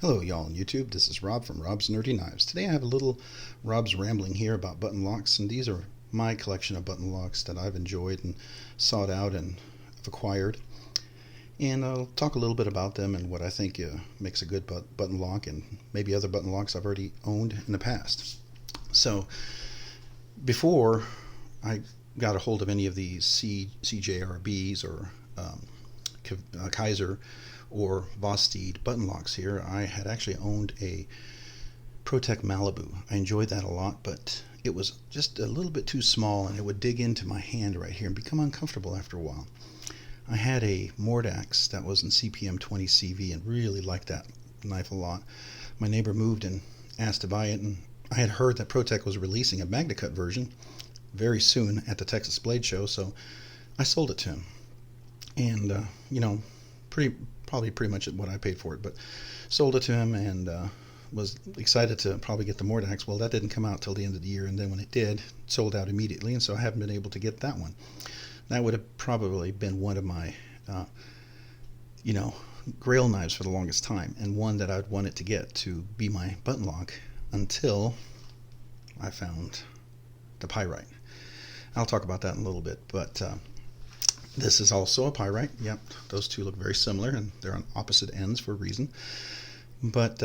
Hello y'all on YouTube, this is Rob from Rob's Nerdy Knives. Today I have a little Rob's rambling here about button locks, and these are my collection of button locks that I've enjoyed and sought out and have acquired. And I'll talk a little bit about them and what I think makes a good button lock and maybe other button locks I've already owned in the past. So before I got a hold of any of these CJRBs or Kizer or Vosteed button locks here, I had actually owned a ProTech Malibu. I enjoyed that a lot, but it was just a little bit too small and it would dig into my hand right here and become uncomfortable after a while. I had a Mordax that was in CPM 20 CV and really liked that knife a lot. My neighbor moved and asked to buy it, and I had heard that ProTech was releasing a MagnaCut version very soon at the Texas Blade Show, so I sold it to him. And probably pretty much what I paid for it, but sold it to him and was excited to probably get the Mordax. Well, that didn't come out till the end of the year, and then when it did, it sold out immediately, and so I haven't been able to get that one. That would have probably been one of my grail knives for the longest time, and one that I'd wanted to get to be my button lock until I found the Pyrite. I'll talk about that in a little bit, but this is also a Pyrite. Yep, those two look very similar, and they're on opposite ends for a reason. But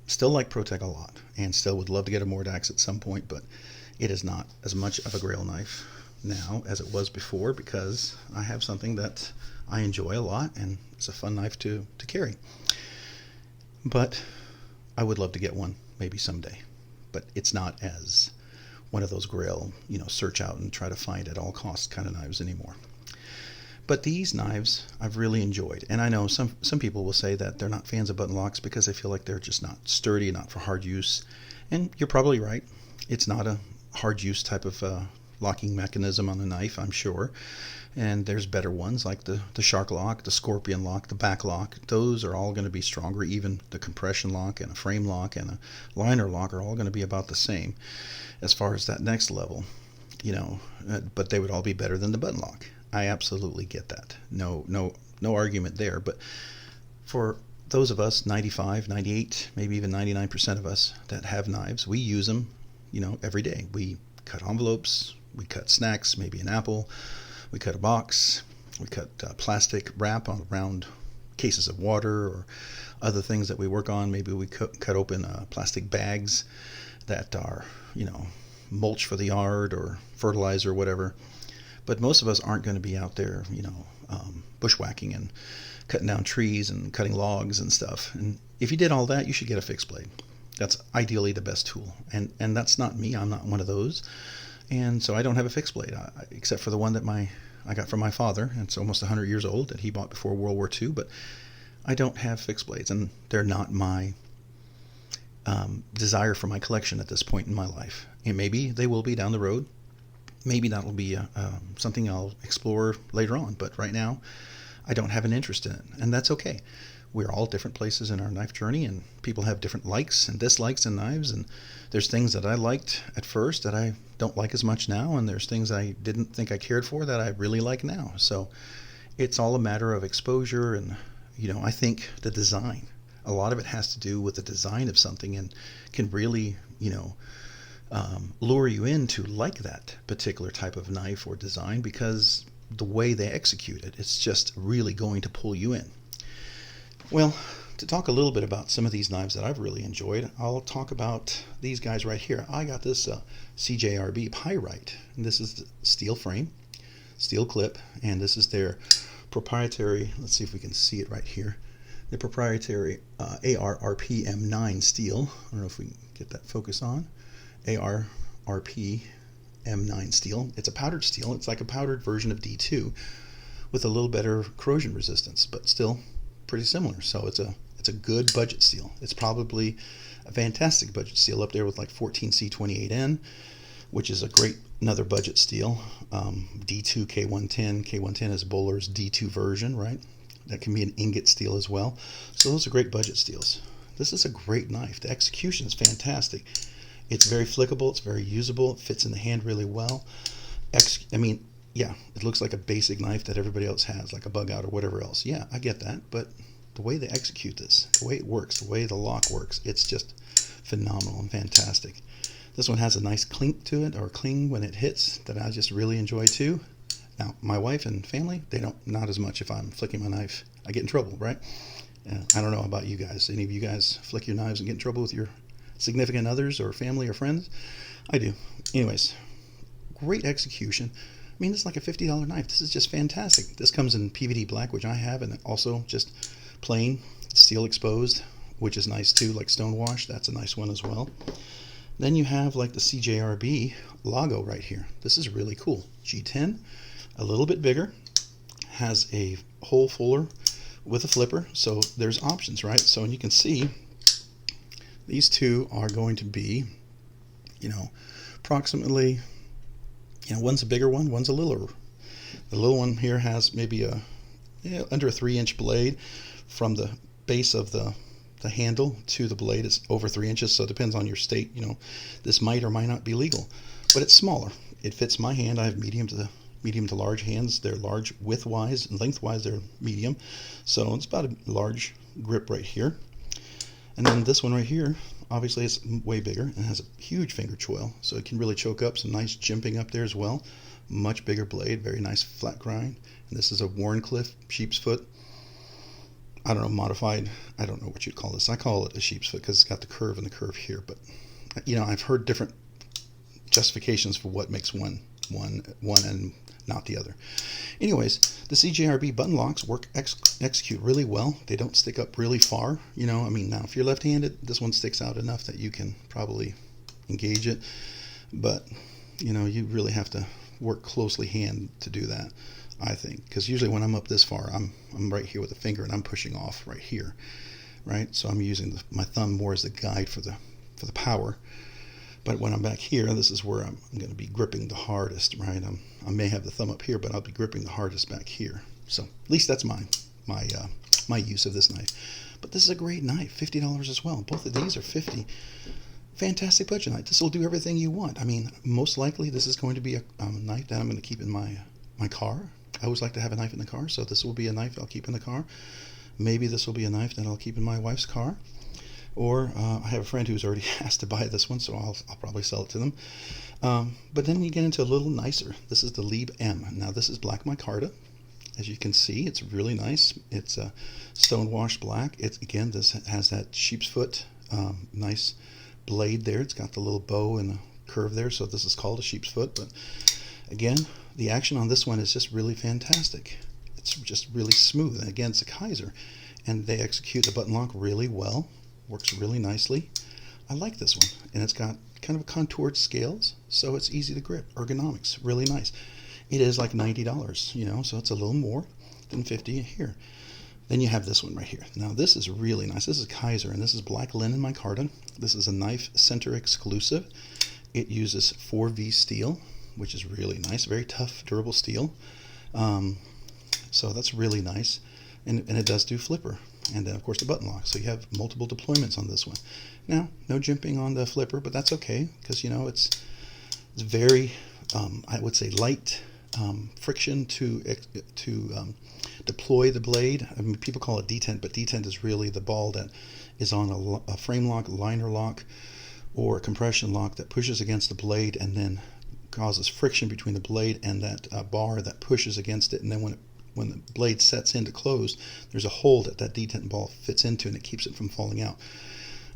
still like ProTech a lot, and still would love to get a Mordax at some point, but it is not as much of a grail knife now as it was before, because I have something that I enjoy a lot, and it's a fun knife to carry. But I would love to get one maybe someday, but it's not as one of those grail, search out and try to find at all costs kind of knives anymore. But these knives I've really enjoyed, and I know some people will say that they're not fans of button locks because they feel like they're just not sturdy, not for hard use, and you're probably right. It's not a hard use type of locking mechanism on a knife, I'm sure, and there's better ones like the shark lock, the scorpion lock, the back lock. Those are all going to be stronger. Even the compression lock and a frame lock and a liner lock are all going to be about the same as far as that next level, but they would all be better than the button lock. I absolutely get that. No argument there. But for those of us, 95, 98, maybe even 99% of us that have knives, we use them, every day. We cut envelopes, we cut snacks, maybe an apple, we cut a box, we cut plastic wrap around cases of water or other things that we work on. Maybe we cut open plastic bags that are, mulch for the yard or fertilizer or whatever. But most of us aren't going to be out there, bushwhacking and cutting down trees and cutting logs and stuff. And if you did all that, you should get a fixed blade. That's ideally the best tool. And that's not me. I'm not one of those. And so I don't have a fixed blade, except for the one that I got from my father. It's almost 100 years old, that he bought before World War II. But I don't have fixed blades, and they're not my desire for my collection at this point in my life. And maybe they will be down the road. Maybe that'll be something I'll explore later on, but right now I don't have an interest in it, and that's okay. We're all different places in our knife journey, and people have different likes and dislikes in knives, and there's things that I liked at first that I don't like as much now, and there's things I didn't think I cared for that I really like now. So it's all a matter of exposure, and I think the design, a lot of it has to do with the design of something, and can really lure you in to like that particular type of knife or design, because the way they execute it, it's just really going to pull you in. Well, to talk a little bit about some of these knives that I've really enjoyed, I'll talk about these guys right here. I got this CJRB Pyrite, and this is the steel frame, steel clip, and this is their proprietary, let's see if we can see it right here, the proprietary ARRP M9 steel. I don't know if we can get that focus on. ARRP M9 steel. It's a powdered steel. It's like a powdered version of D2 with a little better corrosion resistance, but still pretty similar. So it's a good budget steel. It's probably a fantastic budget steel, up there with like 14C28N, which is another budget steel. D2 K110. K110 is Bowler's D2 version, right? That can be an ingot steel as well. So those are great budget steels. This is a great knife. The execution is fantastic. It's very flickable, it's very usable, it fits in the hand really well. Yeah, it looks like a basic knife that everybody else has, like a bug out or whatever else. Yeah, I get that, but the way they execute this, the way it works, the way the lock works, it's just phenomenal and fantastic. This one has a nice clink to it, or cling when it hits, that I just really enjoy too. Now, my wife and family, they don't, not as much. If I'm flicking my knife, I get in trouble, right? I don't know about you guys. Any of you guys flick your knives and get in trouble with your significant others or family or friends? I do. Anyways, great execution. I mean, this is like a $50 knife. This is just fantastic. This comes in PVD black, which I have, and also just plain steel exposed, which is nice too, like stonewash. That's a nice one as well. Then you have like the CJRB Lago right here. This is really cool. G10, a little bit bigger, has a hole fuller with a flipper, so there's options, right? So, and you can see these two are going to be, approximately, one's a bigger one, one's a littler. The little one here has maybe under a 3-inch blade. From the base of the handle to the blade is over 3 inches, so it depends on your state. This might or might not be legal, but it's smaller. It fits my hand. I have medium to large hands. They're large width-wise, and length-wise they're medium, so it's about a large grip right here. And then this one right here, obviously it's way bigger and has a huge finger choil, so it can really choke up. Some nice jimping up there as well. Much bigger blade, very nice flat grind. And this is a Wharncliffe sheep's foot. I don't know, modified. I don't know what you'd call this. I call it a sheep's foot because it's got the curve and the curve here. But I've heard different justifications for what makes one and not the other. Anyways, the CJRB button locks execute really well. They don't stick up really far. Now if you're left-handed, this one sticks out enough that you can probably engage it. But you really have to work closely hand to do that, I think, because usually when I'm up this far, I'm right here with the finger and I'm pushing off right here, right? So I'm using my thumb more as the guide for the power. But when I'm back here, this is where I'm going to be gripping the hardest, right? I may have the thumb up here, but I'll be gripping the hardest back here. So at least that's my use of this knife. But this is a great knife, $50 as well. Both of these are $50. Fantastic budget knife. This will do everything you want. Most likely this is going to be a knife that I'm going to keep in my car. I always like to have a knife in the car, so this will be a knife I'll keep in the car. Maybe this will be a knife that I'll keep in my wife's car. Or I have a friend who's already asked to buy this one, so I'll probably sell it to them. But then you get into a little nicer. This is the Lieb M. Now this is black micarta. As you can see, it's really nice. It's a stonewashed black. This has that sheep's foot, nice blade there. It's got the little bow and the curve there, so this is called a sheep's foot. But again, the action on this one is just really fantastic. It's just really smooth. And again, it's a Kizer, and they execute the button lock really well. Works really nicely. I like this one, and it's got kind of contoured scales, so it's easy to grip. Ergonomics, really nice. It is like $90, so it's a little more than $50 here. Then you have this one right here. Now this is really nice. This is Kizer, and this is black linen micarta. This is a knife center exclusive. It uses 4V steel, which is really nice. Very tough, durable steel. So that's really nice, and it does do flipper. And then, of course, the button lock. So you have multiple deployments on this one. Now, no jimping on the flipper, but that's okay because, it's very, I would say, light friction to deploy the blade. People call it detent, but detent is really the ball that is on a frame lock, liner lock, or a compression lock that pushes against the blade and then causes friction between the blade and that bar that pushes against it. And then when the blade sets in to close, there's a hole that detent ball fits into, and it keeps it from falling out.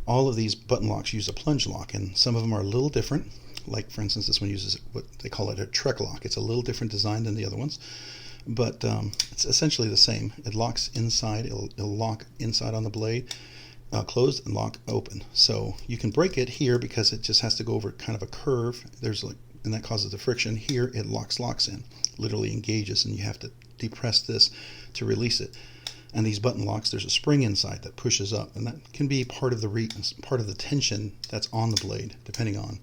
All of these button locks use a plunge lock, and some of them are a little different. Like, for instance, this one uses what they call it a Trek lock. It's a little different design than the other ones, but it's essentially the same. It locks inside. It'll lock inside on the blade, closed, and lock open. So you can break it here because it just has to go over kind of a curve. And that causes the friction. Here it locks in, literally engages, and you have to depress this to release it. And these button locks, there's a spring inside that pushes up, and that can be part of the tension that's on the blade, depending on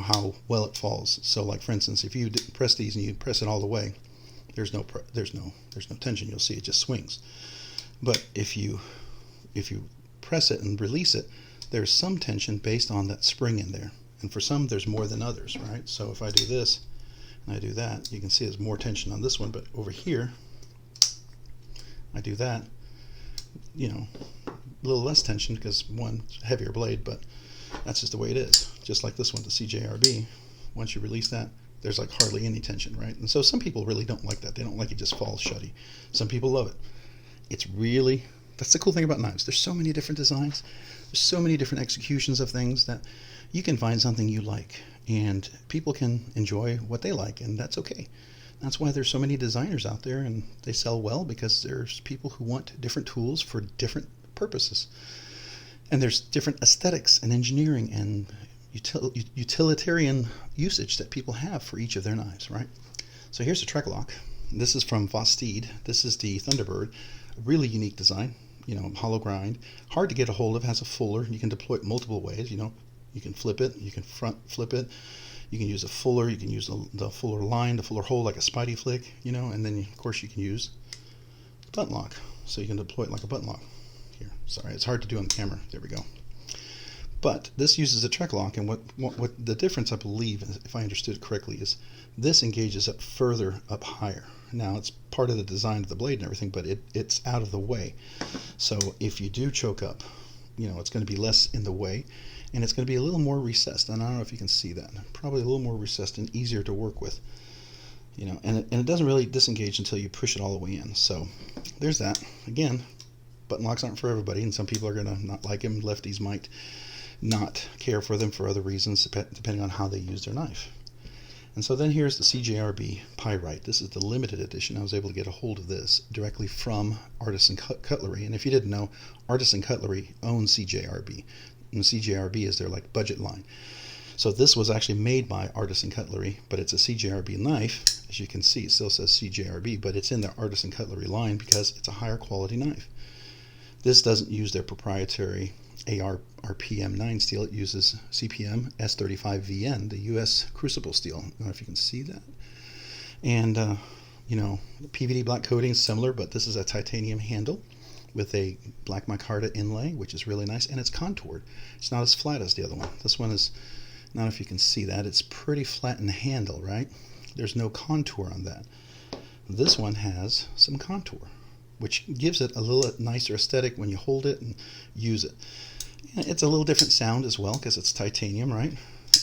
how well it falls. So, like, for instance, if you press these and you press it all the way, there's no tension. You'll see it just swings. But if you press it and release it, there's some tension based on that spring in there. And for some, there's more than others, right? So if I do this and I do that, you can see there's more tension on this one, but over here, I do that, you know, a little less tension because one heavier blade, but that's just the way it is. Just like this one, the CJRB, once you release that, there's like hardly any tension, right? And so some people really don't like that. They don't like it just falls shutty. Some people love it. It's really, that's the cool thing about knives. There's so many different designs. There's so many different executions of things that you can find something you like, and people can enjoy what they like, and that's okay. That's why there's so many designers out there, and they sell well, because there's people who want different tools for different purposes. And there's different aesthetics and engineering and utilitarian usage that people have for each of their knives, right? So here's the Trek Lock. This is from Vosteed. This is the Thunderbird. A really unique design, you know, hollow grind. Hard to get a hold of, has a fuller. You can deploy it multiple ways, you know. You can flip it, you can front flip it. You can use a fuller, you can use the fuller line, the fuller hole like a Spidey flick, you know, and then of course you can use the button lock. So you can deploy it like a button lock. Here, sorry, it's hard to do on the camera. There we go. But this uses a Trek Lock, and what the difference, I believe, if I understood it correctly, is this engages up further up higher. Now it's part of the design of the blade and everything, but it's out of the way. So if you do choke up, you know, it's going to be less in the way, and it's going to be a little more recessed. And I don't know if you can see that. Probably a little more recessed and easier to work with. You know, and it doesn't really disengage until you push it all the way in. So there's that. Again, button locks aren't for everybody, and some people are going to not like them. Lefties might not care for them for other reasons, depending on how they use their knife. And so then here's the CJRB Pyrite. This is the limited edition. I was able to get a hold of this directly from Artisan Cutlery. And if you didn't know, Artisan Cutlery owns CJRB. And CJRB is their like budget line. So this was actually made by Artisan Cutlery, but it's a CJRB knife. As you can see, it still says CJRB, but it's in their Artisan Cutlery line because it's a higher quality knife. This doesn't use their proprietary RPM9 steel. It uses CPM S35VN, the US crucible steel. I don't know if you can see that. And, you know, the PVD black coating is similar, but this is a titanium handle with a black micarta inlay, which is really nice, and it's contoured. It's not as flat as the other one. This one is, I don't know if you can see that, it's pretty flat in the handle, right? There's no contour on that. This one has some contour, which gives it a little nicer aesthetic when you hold it and use it. And it's a little different sound as well because it's titanium, right?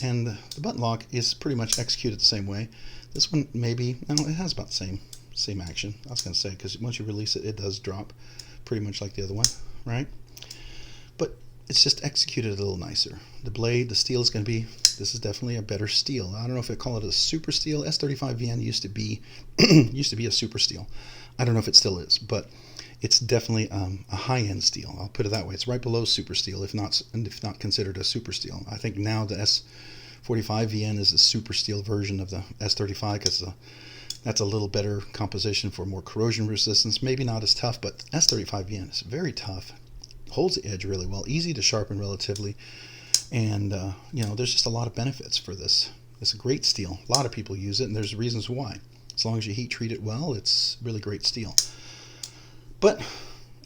And the button lock is pretty much executed the same way. This one maybe, no, it has about the same action. I was going to say, because once you release it, it does drop pretty much like the other one, right? But it's just executed a little nicer. The blade, the steel is going to be, this is definitely a better steel. I don't know if they call it a super steel. S35VN used to be a super steel. I don't know if it still is, but it's definitely a high-end steel. I'll put it that way. It's right below super steel, if not considered a super steel. I think now the S45VN is a super steel version of the S35 because that's a little better composition for more corrosion resistance. Maybe not as tough, but S35VN is very tough. Holds the edge really well, easy to sharpen relatively, and you know, there's just a lot of benefits for this. It's a great steel. A lot of people use it, and there's reasons why. As long as you heat treat it well, it's really great steel. But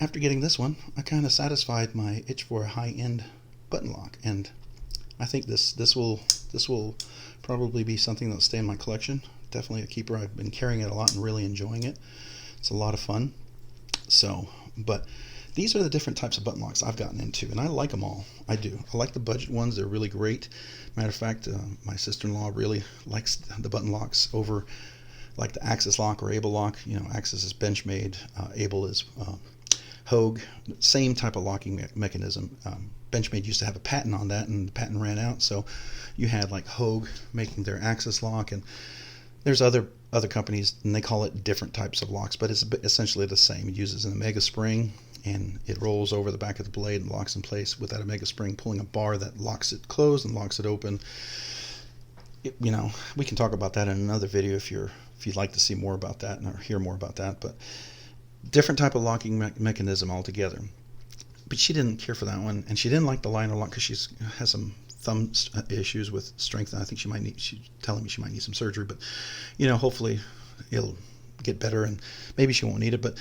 after getting this one, I kind of satisfied my itch for a high-end button lock, and I think this will probably be something that'll stay in my collection. Definitely a keeper. I've been carrying it a lot and really enjoying it. It's a lot of fun. So, but these are the different types of button locks I've gotten into, and I like them all. I do. I like the budget ones. They're really great. Matter of fact, my sister-in-law really likes the button locks over like the Axis lock or Able lock. You know, Axis is Benchmade, Able is Hogue. Same type of locking mechanism. Benchmade used to have a patent on that, and the patent ran out, so you had like Hogue making their Axis lock, and there's other companies, and they call it different types of locks, but it's essentially the same. It uses an Omega spring, and it rolls over the back of the blade and locks in place with that Omega spring pulling a bar that locks it closed and locks it open. You know, we can talk about that in another video if you'd like to see more about that or hear more about that. But different type of locking mechanism altogether. But she didn't care for that one, and she didn't like the liner lock because she has some thumb issues with strength, and I think she's telling me she might need some surgery, but you know, hopefully it'll get better, and maybe she won't need it. But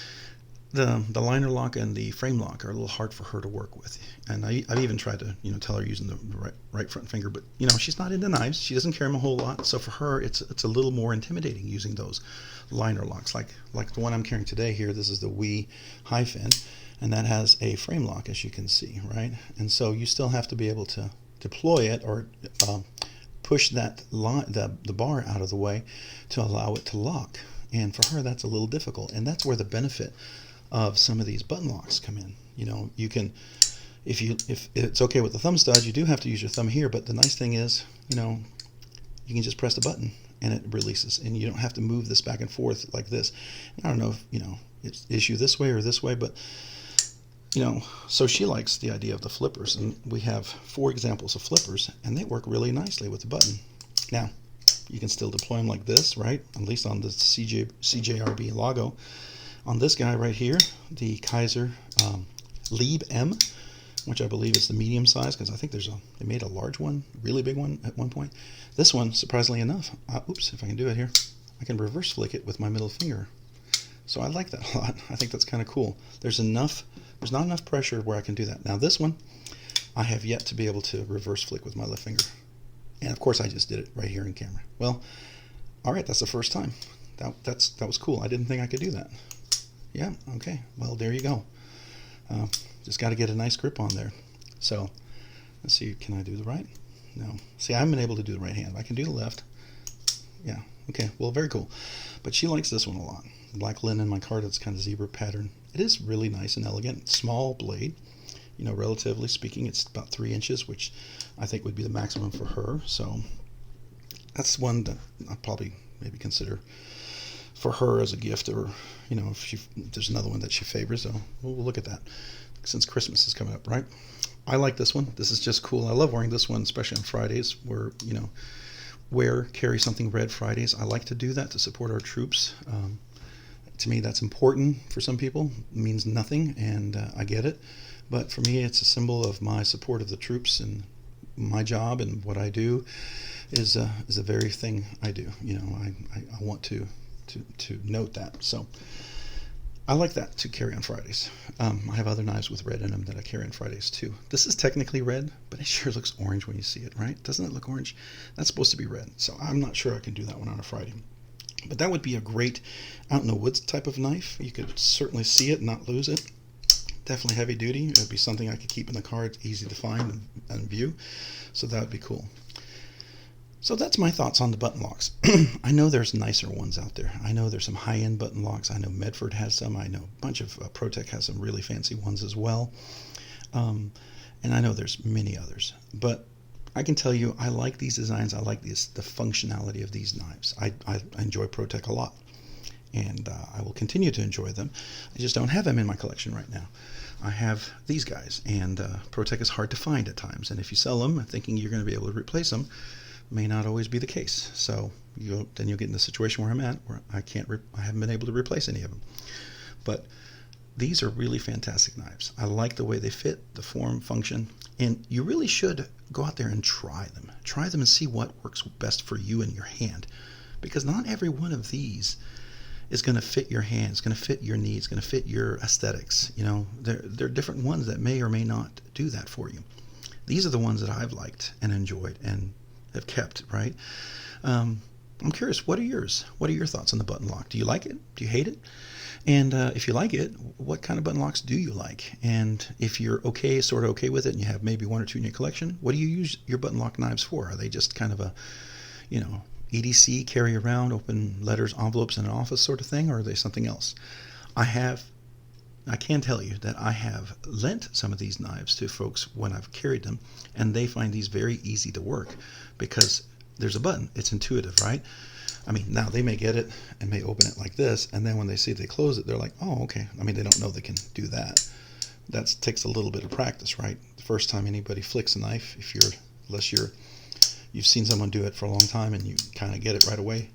the liner lock and the frame lock are a little hard for her to work with, and I've even tried to, you know, tell her using the right front finger, but you know, she's not into knives. She doesn't carry them a whole lot, so for her it's a little more intimidating using those liner locks, like the one I'm carrying today here. This is the Wii Hi-Fin, and that has a frame lock, as you can see, right? And so you still have to be able to deploy it or push that line, the bar out of the way to allow it to lock. And for her, that's a little difficult, and that's where the benefit of some of these button locks come in. You know, you can, if it's okay with the thumb stud, you do have to use your thumb here, but the nice thing is, you know, you can just press the button and it releases, and you don't have to move this back and forth like this. I don't know if, you know, it's issue this way or this way, but, you know, so she likes the idea of the flippers, and we have 4 examples of flippers, and they work really nicely with the button. Now, you can still deploy them like this, right? At least on the CJRB Lago. On this guy right here, the Kizer Lieb M, which I believe is the medium size, because I think they made a large one, really big one at one point. This one, surprisingly enough, oops, if I can do it here, I can reverse flick it with my middle finger. So I like that a lot. I think that's kind of cool. There's not enough pressure where I can do that. Now this one, I have yet to be able to reverse flick with my left finger. And of course I just did it right here in camera. Well, all right, that's the first time. That was cool. I didn't think I could do that. Yeah, okay, well, there you go. Just got to get a nice grip on there. So let's see, can I do the right? No. See, I haven't been able to do the right hand. I can do the left. Yeah, okay, well, very cool. But she likes this one a lot. Black linen micarta, it's kind of zebra pattern. It is really nice and elegant. Small blade, you know, relatively speaking, it's about 3 inches, which I think would be the maximum for her. So that's one that I'll probably maybe consider for her as a gift, or, you know, if there's another one that she favors, so we'll look at that since Christmas is coming up, right? I like this one. This is just cool. I love wearing this one, especially on Fridays, where, you know, carry something red Fridays. I like to do that to support our troops. To me, that's important. For some people, it means nothing, and I get it. But for me, it's a symbol of my support of the troops, and my job and what I do is the very thing I do. You know, I want to note that. So I like that to carry on Fridays. I have other knives with red in them that I carry on Fridays too. This is technically red, but it sure looks orange when you see it, right? Doesn't it look orange? That's supposed to be red, so I'm not sure I can do that one on a Friday. But that would be a great out in the woods type of knife. You could certainly see it and not lose it. Definitely heavy duty. It would be something I could keep in the car. It's easy to find and view, so that would be cool. So that's my thoughts on the button locks. I know there's nicer ones out there. I know there's some high-end button locks. I know Medford has some. I know a bunch of ProTech has some really fancy ones as well. And I know there's many others. But I can tell you, I like these designs. I like the functionality of these knives. I enjoy ProTech a lot, and I will continue to enjoy them. I just don't have them in my collection right now. I have these guys, and ProTech is hard to find at times. And if you sell them thinking you're going to be able to replace them, may not always be the case. So then you'll get in the situation where I'm at, where I haven't been able to replace any of them. But these are really fantastic knives. I like the way they fit, the form, function, and you really should go out there and try them. Try them and see what works best for you and your hand, because not every one of these is going to fit your hand. It's going to fit your needs. It's going to fit your aesthetics. You know, there are different ones that may or may not do that for you. These are the ones that I've liked and enjoyed and have kept, right? I'm curious, what are yours? What are your thoughts on the button lock? Do you like it? Do you hate it? And if you like it, what kind of button locks do you like? And if you're sort of okay with it, and you have maybe 1 or 2 in your collection, what do you use your button lock knives for? Are they just kind of a, you know, EDC, carry around, open letters, envelopes in an office sort of thing, or are they something else? I can tell you that I have lent some of these knives to folks when I've carried them, and they find these very easy to work because there's a button. It's intuitive, right? I mean, now they may get it and may open it like this, and then when they see they close it, they're like, oh, okay. I mean, they don't know they can do that. That takes a little bit of practice, right? The first time anybody flicks a knife, unless you've seen someone do it for a long time and you kind of get it right away.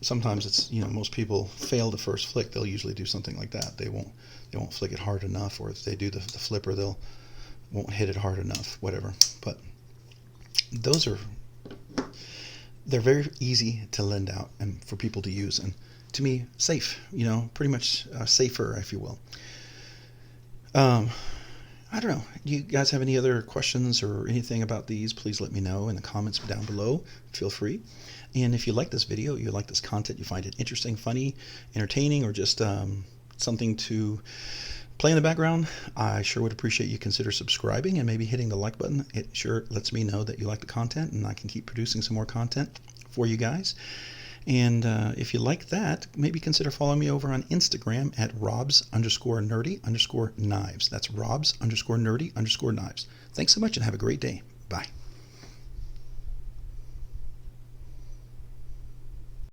Sometimes it's, you know, most people fail the first flick. They'll usually do something like that. They won't flick it hard enough, or if they do the flipper, won't hit it hard enough, whatever. But they're very easy to lend out and for people to use, and to me, safe, you know, pretty much safer, if you will. I don't know. Do you guys have any other questions or anything about these? Please let me know in the comments down below. Feel free. And if you like this video, you like this content, you find it interesting, funny, entertaining, or just something to play in the background, I sure would appreciate you consider subscribing and maybe hitting the like button. It sure lets me know that you like the content and I can keep producing some more content for you guys. And if you like that, maybe consider following me over on Instagram at robs_nerdy_knives. That's robs_nerdy_knives. Thanks so much and have a great day. Bye.